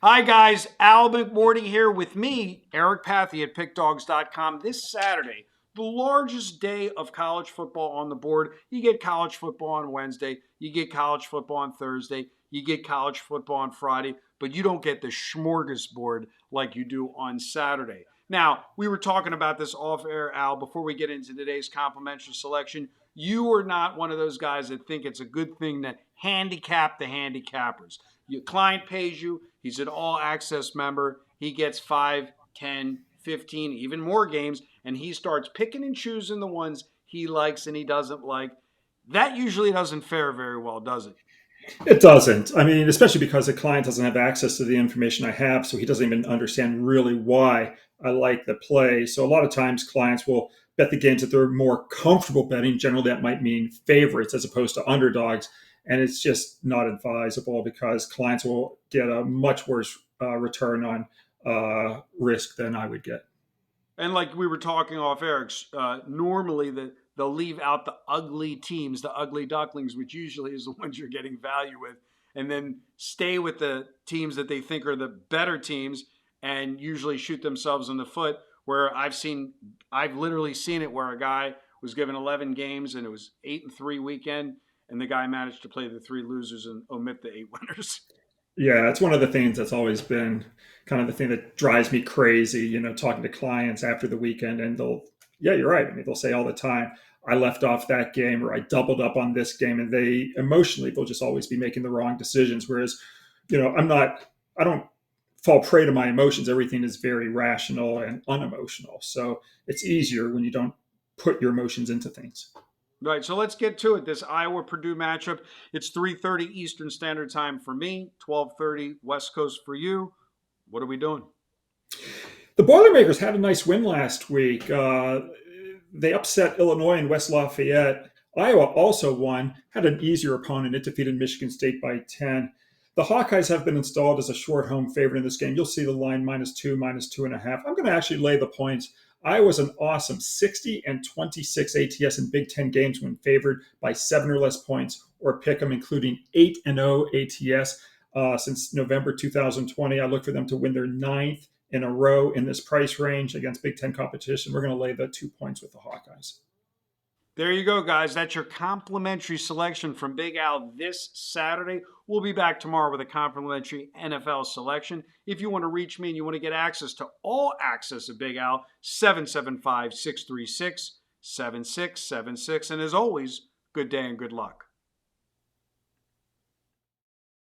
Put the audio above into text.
Hi, guys. Al McMordie here with me, Eric Pathy at PickDogs.com. This Saturday, the largest day of college football on the board. You get college football on Wednesday, you get college football on Thursday, you get college football on Friday, but you don't get the smorgasbord like you do on Saturday. Now, we were talking about this off air, Al, before we get into today's complimentary selection. You are not one of those guys that think it's a good thing to handicap the handicappers. Your client pays you. He's an all access member. He gets 5, 10, 15, even more games, and he starts picking and choosing the ones he likes and he doesn't like. That usually doesn't fare very well, does it? It doesn't. I mean, especially because the client doesn't have access to the information I have, so he doesn't even understand really why I like the play. So a lot of times clients will bet the games that they're more comfortable betting. Generally, that might mean favorites as opposed to underdogs. And it's just not advisable because clients will get a much worse return on risk than I would get. And like we were talking off air, normally they'll leave out the ugly teams, the ugly ducklings, which usually is the ones you're getting value with, and then stay with the teams that they think are the better teams and usually shoot themselves in the foot. Where I've literally seen it where a guy was given 11 games and it was 8-3 weekend, and the guy managed to play the three losers and omit the eight winners. Yeah, it's one of the things that's always been kind of the thing that drives me crazy, talking to clients after the weekend and yeah, you're right. I mean, they'll say all the time, I left off that game or I doubled up on this game. And they emotionally, they'll just always be making the wrong decisions. Whereas, I don't fall prey to my emotions. Everything is very rational and unemotional. So it's easier when you don't put your emotions into things. Right, so let's get to it. This Iowa Purdue matchup. It's 3:30 Eastern Standard Time for me, 12:30 West Coast for you. What are we doing? The Boilermakers had a nice win last week. They upset Illinois and West Lafayette. Iowa also won, had an easier opponent. It defeated Michigan State by 10. The Hawkeyes have been installed as a short home favorite in this game. You'll see the line -2, -2.5. I'm going to actually lay the points. Iowa's an awesome 60-26 ATS in Big Ten games when favored by 7 or less points, or pick them, including 8-0 ATS since November 2020. I look for them to win their ninth in a row in this price range against Big Ten competition. We're going to lay the 2 points with the Hawkeyes. There you go, guys. That's your complimentary selection from Big Al this Saturday. We'll be back tomorrow with a complimentary NFL selection. If you want to reach me and you want to get access to all access of Big Al, 775 636 7676. And as always, good day and good luck.